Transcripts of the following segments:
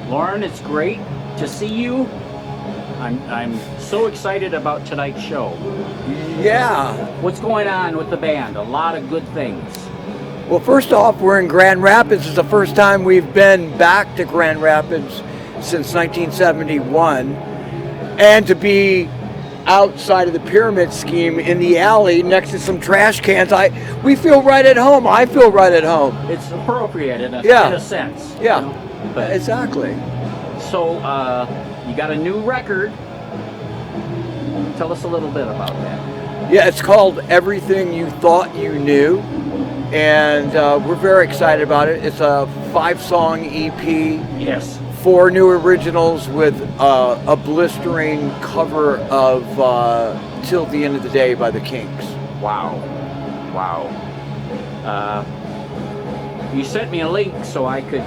Loren, it's great to see you. I'm so excited about tonight's show. Yeah. What's going on with the band? A lot of good things. Well, first off, we're in Grand Rapids. It's the first time we've been back to Grand Rapids since 1971. And to be outside of the pyramid scheme in the alley next to some trash cans, we feel right at home. I feel right at home. It's appropriate in a sense. Yeah, you know? But, exactly. So, you got a new record. Tell us a little bit about that. Yeah, it's called Everything You Thought You Knew. And we're very excited about it. It's a 5-song EP. Yes. 4 new originals with a blistering cover of Till the End of the Day by the Kinks. Wow. You sent me a link so I could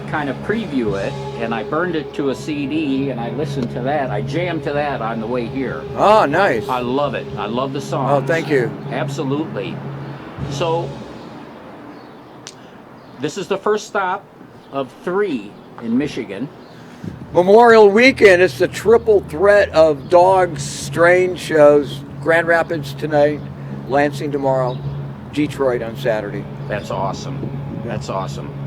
kind of preview it, and I burned it to a CD, and I listened to that. I jammed to that on the way here. Oh, nice. I love it. I love the song. Oh, thank you. Absolutely. So, this is the first stop of 3 in Michigan. Memorial Weekend, it's the triple threat of Dogs Strange shows. Grand Rapids tonight, Lansing tomorrow, Detroit on Saturday. That's awesome. That's awesome.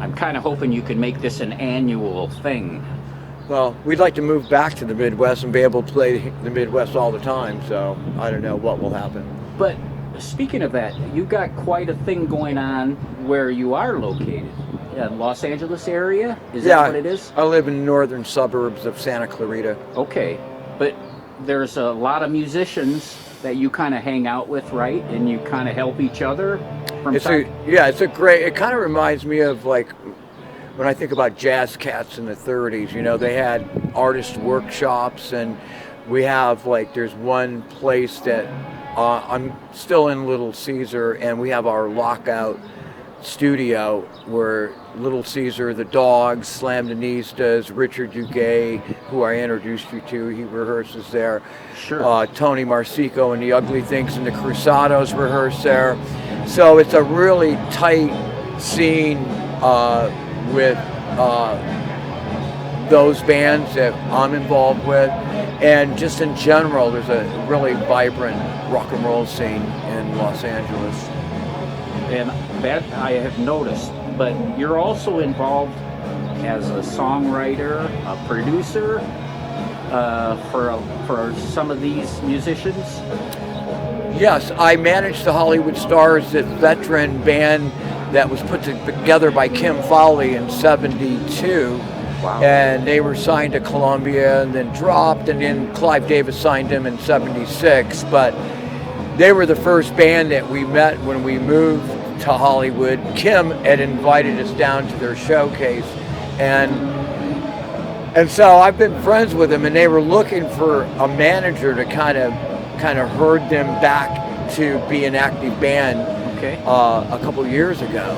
I'm kind of hoping you can make this an annual thing. Well, we'd like to move back to the Midwest and be able to play the Midwest all the time, so I don't know what will happen. But speaking of that, you've got quite a thing going on where you are located. Los Angeles area? Is that what it is? I live in the northern suburbs of Santa Clarita. Okay, but there's a lot of musicians that you kind of hang out with, right? And you kind of help each other from It's a great, it kind of reminds me of like when I think about jazz cats in the 30s, you know, they had artist workshops, and we have like, there's one place that I'm still in Little Caesar, and we have our lockout studio where Little Caesar, the Dogs, Slamdinistas, Richard Duguay, who I introduced you to, he rehearses there. Sure. Tony Marsico and the Ugly Things and the Cruzados rehearse there. So it's a really tight scene with those bands that I'm involved with. And just in general, there's a really vibrant rock and roll scene in Los Angeles. And that I have noticed, but you're also involved as a songwriter, a producer for some of these musicians. Yes, I managed the Hollywood Stars, this veteran band that was put together by Kim Fowley in '72. Wow. And they were signed to Columbia and then dropped, and then Clive Davis signed them in '76. But they were the first band that we met when we moved to Hollywood. Kim had invited us down to their showcase, and so I've been friends with them, and they were looking for a manager to kind of herd them back to be an active band. Okay. A couple years ago,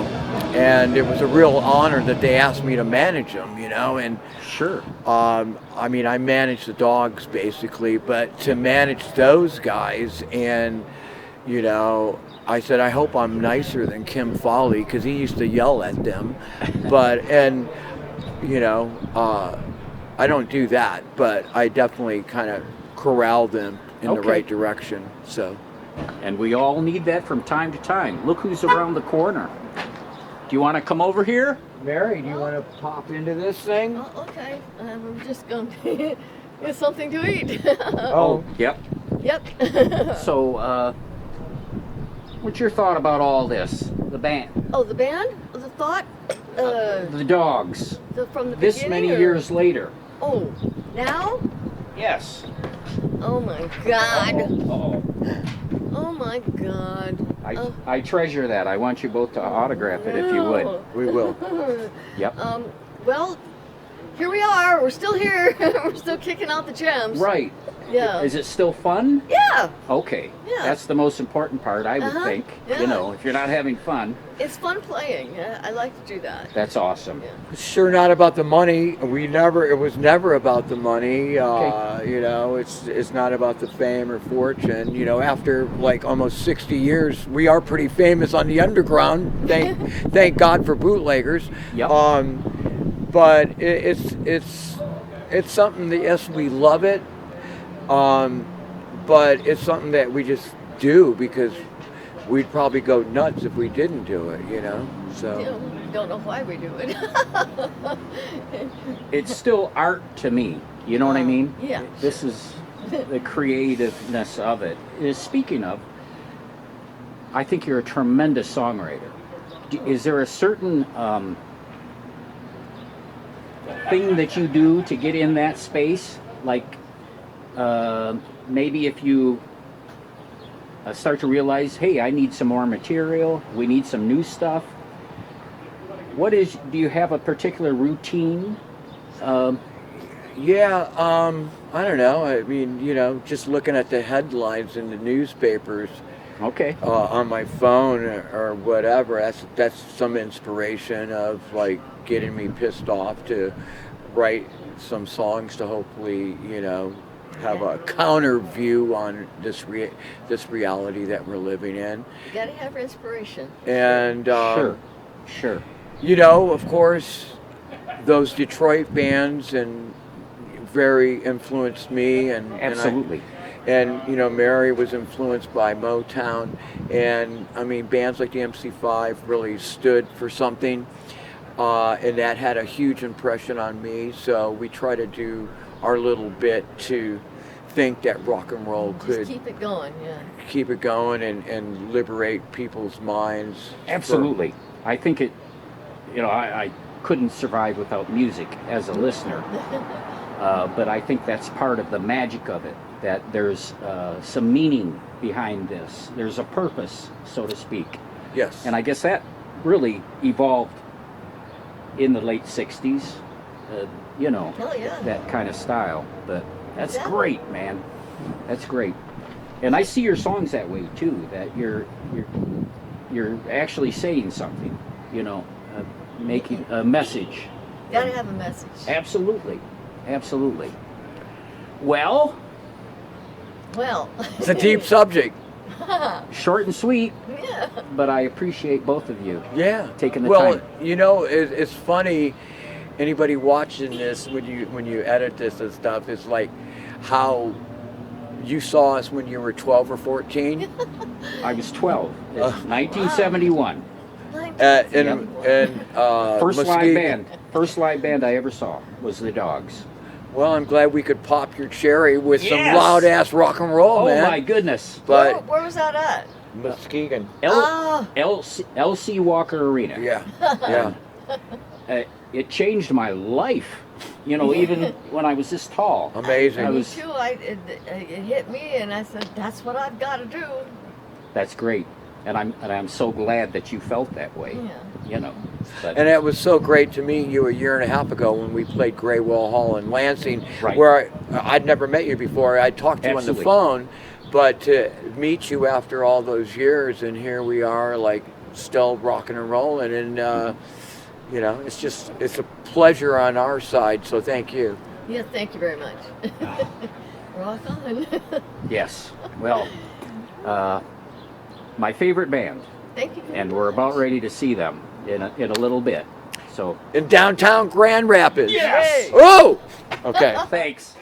and it was a real honor that they asked me to manage them, you know. And sure, I mean, I manage the Dogs basically, but to manage those guys, and you know, I said I hope I'm nicer than Kim Fowley, because he used to yell at them, and you know, I don't do that, but I definitely kind of corral them in the right direction. So. And we all need that from time to time. Look who's around the corner. Do you want to come over here? Mary, do you want to pop into this thing? Oh, okay. I'm just going to get something to eat. Oh, yep. Yep. So, what's your thought about all this? The band? Oh, the band? The thought? The Dogs. From the this beginning? Many years later. Oh, now? Yes. Oh my God. Uh-oh. Oh my God. I treasure that. I want you both to autograph it if you would. We will. Yep. Well, here we are. We're still here. We're still kicking out the gems. Right. Yeah. Is it still fun? Yeah. Okay. Yeah. That's the most important part, I would think. Yeah. You know, if you're not having fun. It's fun playing. Yeah, I like to do that. That's awesome. Yeah. It's sure not about the money. It was never about the money. Okay. You know, it's not about the fame or fortune. You know, after like almost 60 years, we are pretty famous on the underground. Thank God for bootleggers. Yep. but it's something that, yes, we love it, but it's something that we just do because we'd probably go nuts if we didn't do it, you know. So Don't know why we do it. It's still art to me. You know what I mean? Yeah. This is the creativeness of it. Speaking of, I think you're a tremendous songwriter. Is there a certain thing that you do to get in that space? Like maybe if you start to realize, hey, I need some more material, we need some new stuff. Do you have a particular routine? Yeah, I don't know. I mean, you know, just looking at the headlines in the newspapers Okay. on my phone or whatever, that's some inspiration of like getting me pissed off to write some songs to hopefully, you know, have a counter view on this reality that we're living in. You gotta have inspiration. And Sure. you know, of course, those Detroit bands and very influenced me, and Absolutely. and you know, Mary was influenced by Motown, and I mean, bands like the MC5 really stood for something, and that had a huge impression on me. So we try to do our little bit to think that rock and roll could Just keep it going, yeah. keep it going and liberate people's minds. Absolutely. I think it, you know, I couldn't survive without music as a listener. But I think that's part of the magic of it, that there's some meaning behind this. There's a purpose, so to speak. Yes. And I guess that really evolved in the late 60s, you know, Oh, yeah. that kind of style. But that's Exactly. great, man. That's great. And I see your songs that way too, that you're actually saying something, you know, making a message. Gotta have a message. Absolutely. Absolutely. Well, Well. It's a deep subject. short and sweet, Yeah. but I appreciate both of you Yeah. taking the well, time. you know, it's funny. Anybody watching this, when you edit this and stuff, is like how you saw us when you were 12 or 14. I was 12. It's 1971. And First live Muskegon. band. First live band I ever saw was the Dogs. Well, I'm glad we could pop your cherry with some Yes! loud ass rock and roll, Oh man. my goodness. But Where was that at? Muskegon. LC Walker Arena. Yeah. Yeah. It changed my life. You know, even when I was this tall. Amazing. I Me was- too. It hit me, and I said, "That's what I've got to do." That's great. And I'm so glad that you felt that way. Yeah. You know. But And it was so great to meet you a year and a half ago when we played Graywell Hall in Lansing, Right. where I'd never met you before. I'd talked to you Absolutely. on the phone, but to meet you after all those years, and here we are, like, still rocking and rolling, and you know, it's a pleasure on our side, so thank you. Yeah. Thank you very much. Rock on. yes. Well, my favorite band, Thank you. Very and we're much. about ready to see them in a little bit. So In downtown Grand Rapids. Yes! Hey. Oh! Okay. thanks.